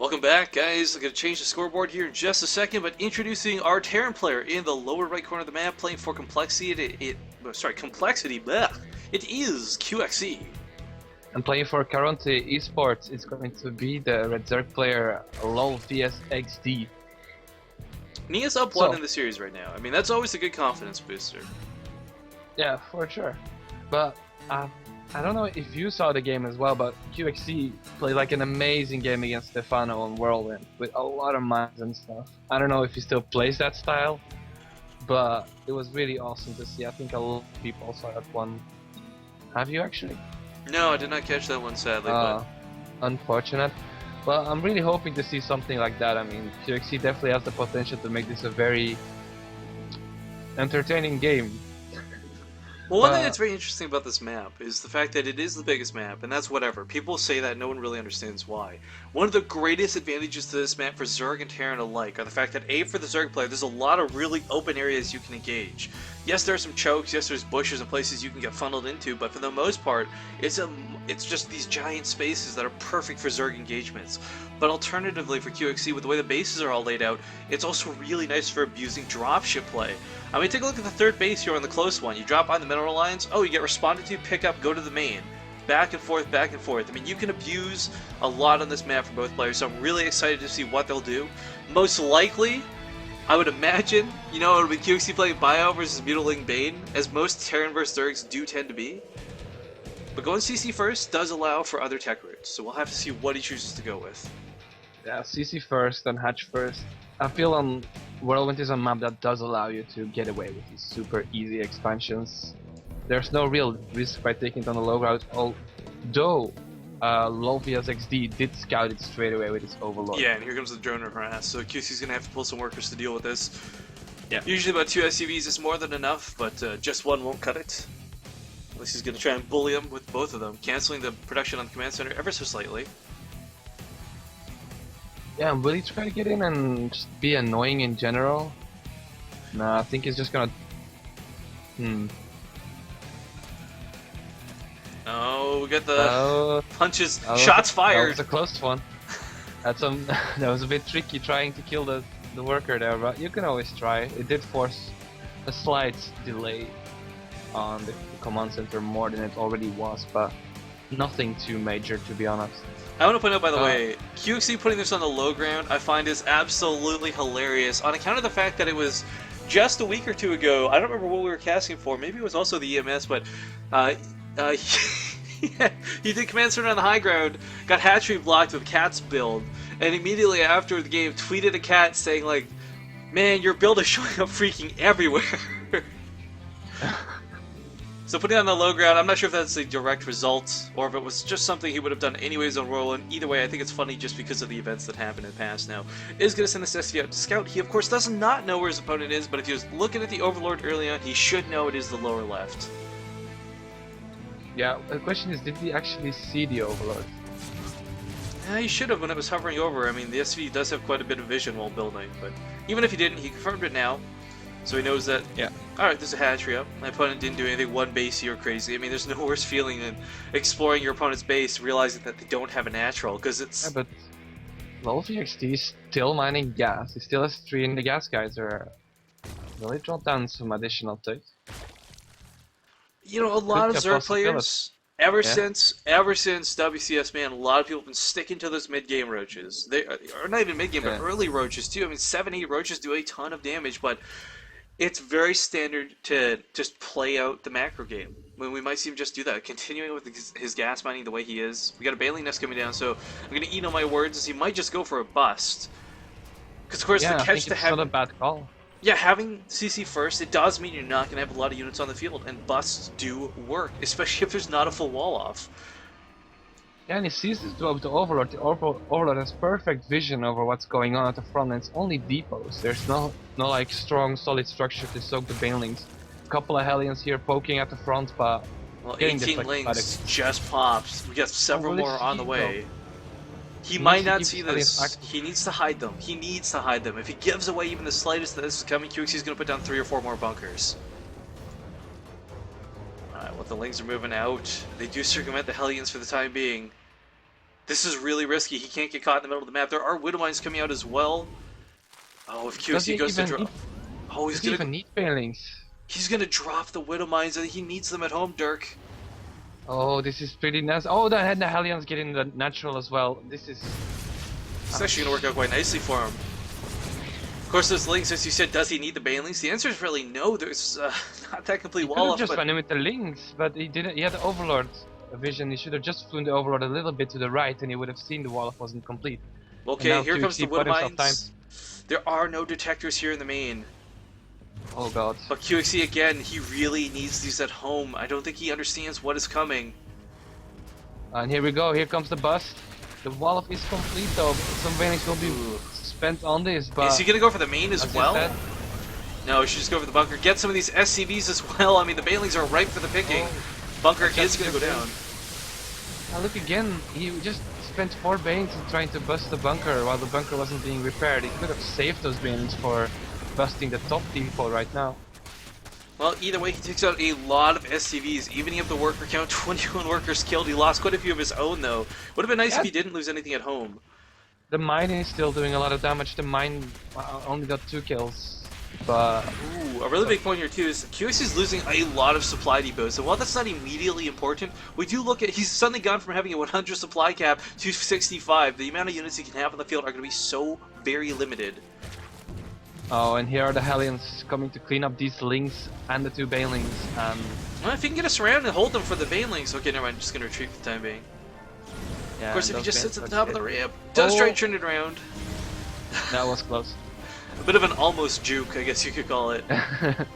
Welcome back, guys. I'm going to change the scoreboard here in just a second, but introducing our Terran player in the lower right corner of the map, playing for Complexity. Complexity. Blech. It is QXC. And playing for Caronte Esports is going to be the Red Zerg player LoLvsxD. And he is up one in the series right now. I mean, that's always a good confidence booster. Yeah, for sure. But I don't know if you saw the game as well, but QXC played like an amazing game against Stefano on Whirlwind with a lot of mines and stuff. I don't know if he still plays that style, but it was really awesome to see. I think a lot of people saw that one. Have you actually? No, I did not catch that one, sadly. But unfortunate. Well, I'm really hoping to see something like that. I mean, QXC definitely has the potential to make this a very entertaining game. Well, one thing that's very interesting about this map is the fact that it is the biggest map, and that's whatever. People say that, no one really understands why. One of the greatest advantages to this map for Zerg and Terran alike are the fact that, A, for the Zerg player, there's a lot of really open areas you can engage. Yes, there are some chokes, yes, there's bushes and places you can get funneled into, but for the most part, it's just these giant spaces that are perfect for Zerg engagements. But alternatively for QXC, with the way the bases are all laid out, it's also really nice for abusing dropship play. I mean, take a look at the third base here on the close one. You drop on the mineral lines, oh, you get responded to, pick up, go to the main. Back and forth, back and forth. I mean, you can abuse a lot on this map for both players, so I'm really excited to see what they'll do. Most likely, I would imagine, you know, it'll be QXC playing Bio versus Mutilating Bane, as most Terran vs Zergs do tend to be. But going CC first does allow for other tech routes, so we'll have to see what he chooses to go with. Yeah, CC first, then Hatch first. I feel on Whirlwind is a map that does allow you to get away with these super easy expansions. There's no real risk by taking it on the low route, although LoLvsxD did scout it straight away with his Overlord. Yeah, and here comes the drone harass, so QC's gonna have to pull some workers to deal with this. Yeah, usually about 2 SCVs is more than enough, but just one won't cut it. Unless he's gonna try and bully him with both of them, canceling the production on the command center ever so slightly. Yeah, will he try to get in and just be annoying in general? Nah, I think he's just gonna... Oh, we got the punches, shots fired! That was a close one. That's that was a bit tricky trying to kill the worker there, but you can always try. It did force a slight delay on the command center more than it already was, but nothing too major, to be honest. I want to point out, by the way, QXC putting this on the low ground, I find is absolutely hilarious on account of the fact that it was just a week or two ago. I don't remember what we were casting for. Maybe it was also the EMS, but he did command center on the high ground, got hatchery blocked with Cat's build, and immediately after the game tweeted a Cat saying like, "Man, your build is showing up freaking everywhere." So putting it on the low ground, I'm not sure if that's a direct result, or if it was just something he would have done anyways on Whirlwind. Either way, I think it's funny just because of the events that happened in the past now. Is going to send this SC out to scout. He, of course, does not know where his opponent is, but if he was looking at the Overlord early on, he should know it is the lower left. Yeah, the question is, did he actually see the Overlord? Yeah, he should have when it was hovering over. I mean, the SV does have quite a bit of vision while building, but even if he didn't, he confirmed it now. So he knows that, yeah, alright, there's a hatchery up. My opponent didn't do anything one basey or crazy. I mean, there's no worse feeling than exploring your opponent's base, realizing that they don't have a natural, because it's... Yeah, but LoLvsxD is still mining gas. He still has 3 in the gas geyser. Will he drop down some additional tech? You know, a lot of Zerg players, ever since WCS, man, a lot of people have been sticking to those mid-game roaches. They are not even mid-game, but early roaches too. I mean, 7-8 roaches do a ton of damage, but it's very standard to just play out the macro game. When we might see him just do that, continuing with his gas mining the way he is. We got a Bailey nest coming down, so I'm gonna eat on my words as he might just go for a bust. Because of course the catch to have. Not a bad call. Yeah, having CC first, it does mean you're not gonna have a lot of units on the field, and busts do work, especially if there's not a full wall off. Yeah, and he sees this with the Overlord. The Overlord has perfect vision over what's going on at the front, and it's only depots. There's no like strong, solid structure to soak the Banelings. A couple of Hellions here poking at the front, but... Well, 18 links just pops. We got several more on the way. He might not see this. He needs to hide them. He needs to hide them. If he gives away even the slightest that this is coming, QXC is going to put down 3 or 4 more bunkers. Alright, well, the Lings are moving out. They do circumvent the Hellions for the time being. This is really risky. He can't get caught in the middle of the map. There are Widow Mines coming out as well. Oh, if Does he QXC goes to even drop... need, Oh, does he even need Banelings? He's gonna drop the Widow Mines, and he needs them at home, Dirk. Oh, this is pretty nice. Oh, the Hellions getting the natural as well. This is... It's actually gonna work out quite nicely for him. Of course, those links, as you said, does he need the Banelings? The answer is really no. There's not that complete wall off. Just But... run him with the links, but he didn't. He had the Overlord vision. He should have just flown the Overlord a little bit to the right, and he would have seen the wall off wasn't complete. Okay, here comes the Widow QXC Mines. There are no detectors here in the main. Oh god. But QXC again, he really needs these at home. I don't think he understands what is coming. And here we go. Here comes the bust. The wall off is complete though. Some Banelings will be spent on this, but Is he gonna go for the main as well? No, he should just go for the bunker. Get some of these SCVs as well. I mean, the Banelings are ripe for the picking. Oh. Bunker is gonna go down. Now look again. He just spent 4 Banes trying to bust the bunker while the bunker wasn't being repaired. He could have saved those Banes for busting the top depot right now. Well, either way, he takes out a lot of SCVs, evening up the worker count. 21 workers killed. He lost quite a few of his own, though. Would have been nice if he didn't lose anything at home. The mine is still doing a lot of damage. The mine only got 2 kills, but... Ooh, a really big point here, too, is QX is losing a lot of supply depots. And while that's not immediately important, we do look at... He's suddenly gone from having a 100 supply cap to 65. The amount of units he can have on the field are going to be so very limited. Oh, and here are the Hellions coming to clean up these links and the 2 Banelings. Well, if he can get us around and hold them for the Banelings... Okay, never mind, I'm just going to retreat for the time being. Yeah, Of course, if he just sits at the top of the ramp, does try to turn it around. That was close. A bit of an almost juke, I guess you could call it.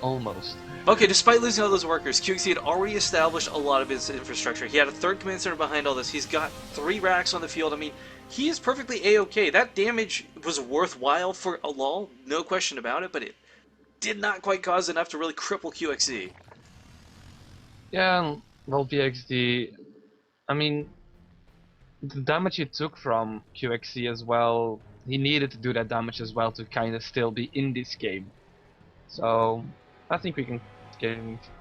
Almost. Okay, despite losing all those workers, QXC had already established a lot of his infrastructure. He had a 3rd command center behind all this. He's got 3 racks on the field. I mean, he is perfectly A-okay. That damage was worthwhile for a lull, no question about it, but it did not quite cause enough to really cripple QXC. Yeah, and LoLvsxD, I mean, the damage he took from QXC as well, he needed to do that damage as well to kind of still be in this game. So, I think we can get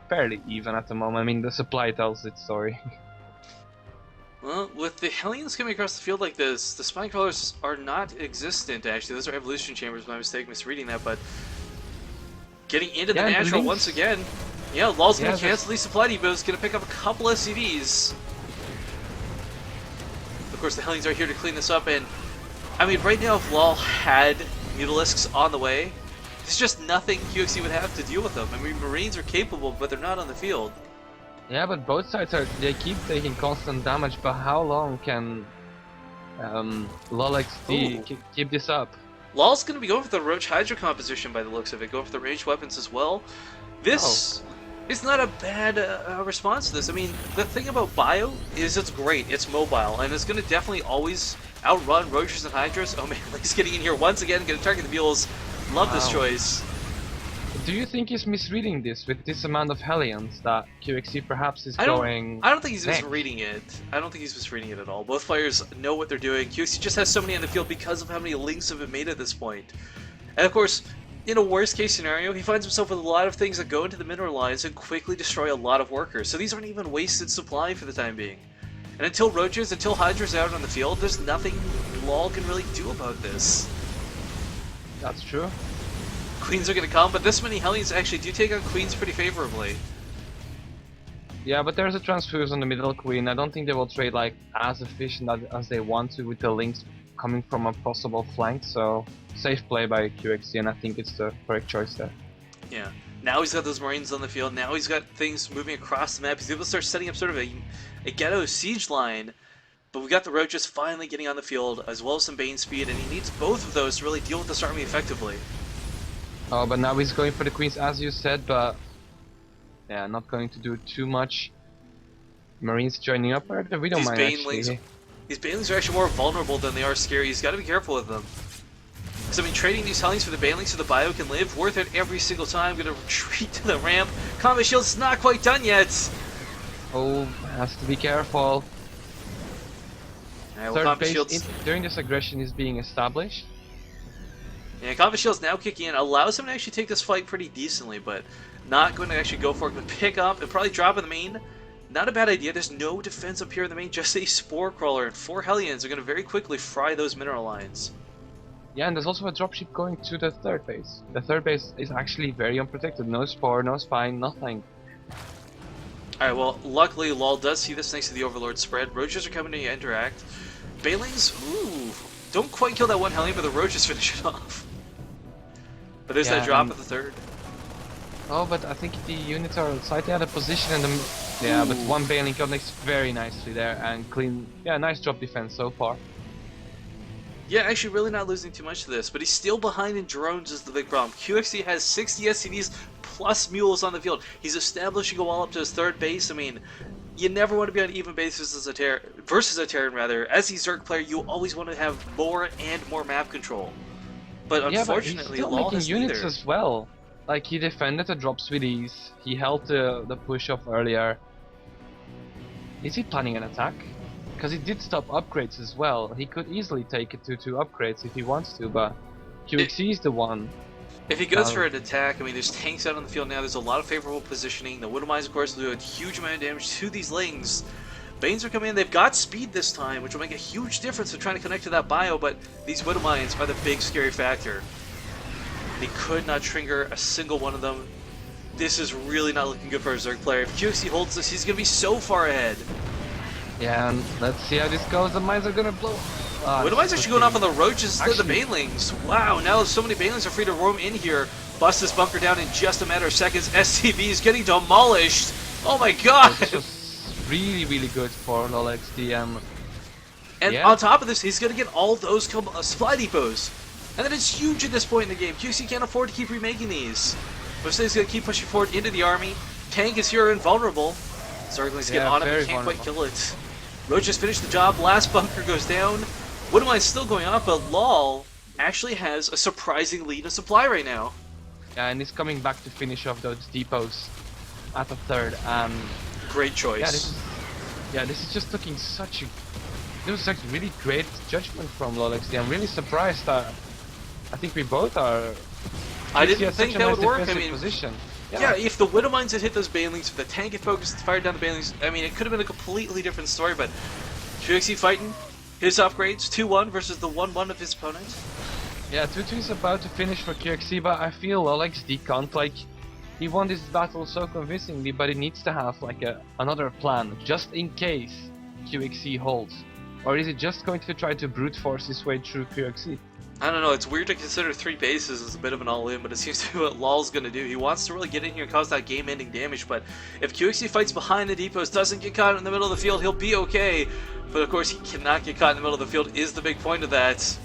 fairly even at the moment. I mean, the supply tells its story. Well, with the Hellions coming across the field like this, the spine crawlers are not existent, actually. Those are evolution chambers, my mistake, misreading that, but getting into the natural once again. Yeah, LoL's gonna cancel these supply depots, gonna pick up a couple SCVs. Of course, the Hellions are here to clean this up, and I mean, right now, if LoL had Mutalisks on the way, there's just nothing QXC would have to deal with them. I mean, Marines are capable, but they're not on the field. Yeah, but both sides they keep taking constant damage, but how long can LoLvsxD keep this up? LoL's going to be going for the Roach Hydra composition by the looks of it, going for the ranged weapons as well. This is not a bad response to this. I mean, the thing about Bio is it's great, it's mobile, and it's going to definitely always outrun Roaches and Hydras. Oh man, he's getting in here once again, going to target the mules. Love this choice. Do you think he's misreading this with this amount of Hellions that QXC perhaps is going? I don't think he's misreading it. I don't think he's misreading it at all. Both players know what they're doing. QXC just has so many on the field because of how many links have been made at this point. And of course, in a worst case scenario, he finds himself with a lot of things that go into the mineral lines and quickly destroy a lot of workers. So these aren't even wasted supply for the time being. And until Roaches, until Hydra's out on the field, there's nothing LoL can really do about this. That's true. Queens are going to come, but this many Hellions actually do take on Queens pretty favorably. Yeah, but there's a transfuse on the middle Queen. I don't think they will trade like as efficient as they want to with the links coming from a possible flank, so safe play by QXC, and I think it's the correct choice there. Yeah. Now he's got those Marines on the field, now he's got things moving across the map, he's able to start setting up sort of a ghetto siege line, but we got the Roaches finally getting on the field, as well as some Bane speed, and he needs both of those to really deal with this army effectively. Oh, but now he's going for the Queens, as you said, but yeah, not going to do too much. Marines joining up, or we don't mind actually. These Banelings are actually more vulnerable than they are scary. He's got to be careful with them. Because I mean, trading these Hellions for the Banelings so the Bio can live, worth it every single time. Gonna retreat to the ramp. Combat Shield's not quite done yet. Oh, has to be careful. Well, Third base during this aggression is being established. Yeah, Combat Shield's now kicking in, allows him to actually take this fight pretty decently, but not going to actually go for it. But pick up and probably drop in the main. Not a bad idea. There's no defense up here in the main, just a Spore Crawler, and 4 Hellions are going to very quickly fry those mineral lines. Yeah, and there's also a dropship going to the third base. The third base is actually very unprotected. No Spore, no Spine, nothing. Alright, well, luckily LoL does see this thanks to the Overlord spread. Roaches are coming to interact. Banelings, ooh, don't quite kill that one Hellion, but the Roaches finish it off. But there's that drop at the third. Oh, but I think the units are slightly out of position in the... Yeah, but one Baneling connects very nicely there and clean... Yeah, nice drop defense so far. Yeah, actually really not losing too much to this, but he's still behind in drones is the big problem. QXC has 60 SCVs plus mules on the field. He's establishing a wall up to his third base. I mean, you never want to be on even basis as versus a Terran rather. As a Zerg player, you always want to have more and more map control. But unfortunately, yeah, but he's still LoL making has units neither. as well. Like, he defended the drops with ease. He held the push off earlier. Is he planning an attack? Because he did stop upgrades as well. He could easily take it to 2 upgrades if he wants to, but QXC is the one. If he goes for an attack, I mean, there's tanks out on the field now. There's a lot of favorable positioning. The Widow Mines, of course, will do a huge amount of damage to these Lings. Banes are coming in. They've got speed this time, which will make a huge difference in trying to connect to that bio, but these Widow Mines are the big scary factor. He could not trigger a single one of them. This is really not looking good for a Zerg player. If QXC holds this, he's going to be so far ahead. Yeah, and let's see how this goes. The mines are gonna blow. Widow Mines actually going off on the Roaches instead of the Banelings. Wow, now so many Banelings are free to roam in here. Bust this bunker down in just a matter of seconds. STV is getting demolished. Oh my god! This was really, really good for LoLvsxD. And on top of this, he's going to get all those supply depots. And then it's huge at this point in the game. QC can't afford to keep remaking these. But he's going to keep pushing forward into the army. Tank is here invulnerable. Zerglings get on him, but can't quite kill it. Roaches finished the job. Last bunker goes down. Widow Mine's still going off, but LoL actually has a surprising lead in supply right now. Yeah, and he's coming back to finish off those depots at the third. Great choice. This is just looking such a... This was such really great judgment from LoLvsxD. I'm really surprised that... I think we both are... I didn't think that would work. I mean, position. Yeah, if the Widow Mines had hit those Banelings, if the tank had focused, fired down the Banelings, I mean, it could have been a completely different story, but QXC fighting his upgrades, 2-1 versus the 1-1 of his opponent. Yeah, 2-2 is about to finish for QXC, but I feel LoLvsxD can't, like, he won this battle so convincingly, but he needs to have, like, another plan, just in case QXC holds. Or is he just going to try to brute force his way through QXC? I don't know, it's weird to consider 3 bases as a bit of an all-in, but it seems to be what LoL's going to do. He wants to really get in here and cause that game-ending damage, but if QXC fights behind the depots, doesn't get caught in the middle of the field, he'll be okay. But of course, he cannot get caught in the middle of the field, is the big point of that.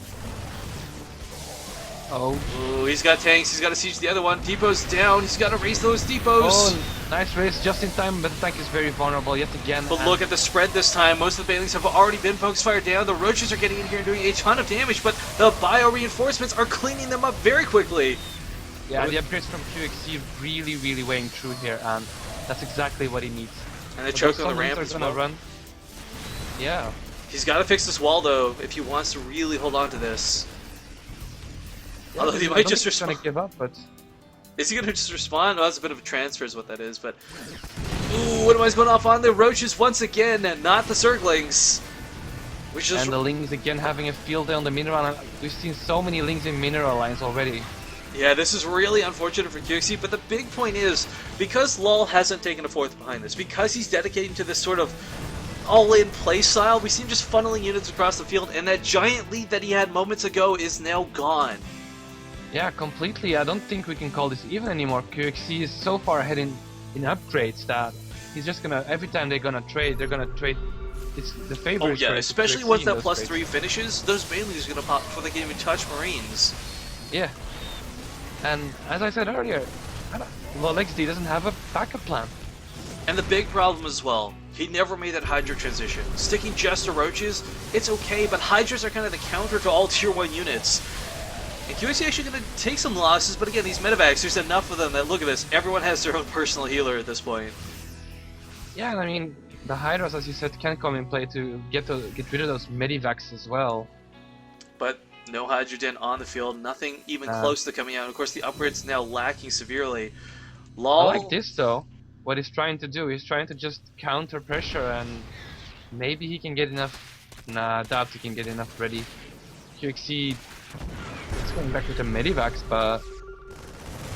Oh. Ooh, he's got tanks, he's got to siege the other one. Depot's down, he's got to raise those depots. Oh, nice race just in time, but the tank is very vulnerable yet again. But look at the spread this time. Most of the Banelings have already been focus fired down. The Roaches are getting in here and doing a ton of damage, but the bio reinforcements are cleaning them up very quickly. Yeah, the upgrades from QXC really, really weighing through here, and that's exactly what he needs. And the choke on the ramp is gonna run. Yeah. He's got to fix this wall, though, if he wants to really hold on to this. Yeah, although he might just respond. Gonna give up, but is he gonna just respond? Well, that's a bit of a transfer, is what that is. But ooh, what am I going off on the Roaches once again, and not the Zerglings? Which is and the Lings again having a field day on the mineral line. We've seen so many Lings in mineral lines already. Yeah, this is really unfortunate for QXC, but the big point is, because LoL hasn't taken a fourth behind this, because he's dedicating to this sort of all-in play style, we see him just funneling units across the field, and that giant lead that he had moments ago is now gone. Yeah, completely. I don't think we can call this even anymore. QXC is so far ahead in upgrades that he's just gonna, every time they're gonna trade it's the favorite. Oh yeah, especially once that +3 trades. finishes, those Banelings are gonna pop before they can even touch Marines. Yeah. And as I said earlier, LoLvsxD doesn't have a backup plan. And the big problem as well, he never made that Hydra transition. Sticking just to Roaches, it's okay, but Hydras are kind of the counter to all Tier 1 units. And QXC actually going to take some losses, but again, these medevacs, there's enough of them that, look at this, everyone has their own personal healer at this point. Yeah, and I mean, the Hydras, as you said, can come in play to get rid of those medevacs as well. But no Hydrogen on the field, nothing even close to coming out. Of course, the upgrade's now lacking severely. LoL... I like this, though. what he's trying to do. He's trying to just counter pressure, and maybe he can get enough. Nah, I doubt he can get enough ready. QXC is going back with the medivacs, but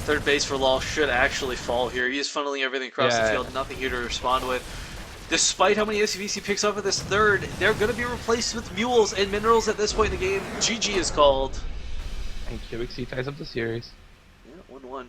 Third base for Law should actually fall here. He is funneling everything across the field, nothing here to respond with. Despite how many SCVs he picks up in this third, they're going to be replaced with mules and minerals at this point in the game. GG is called. and QXC ties up the series. Yeah, 1-1.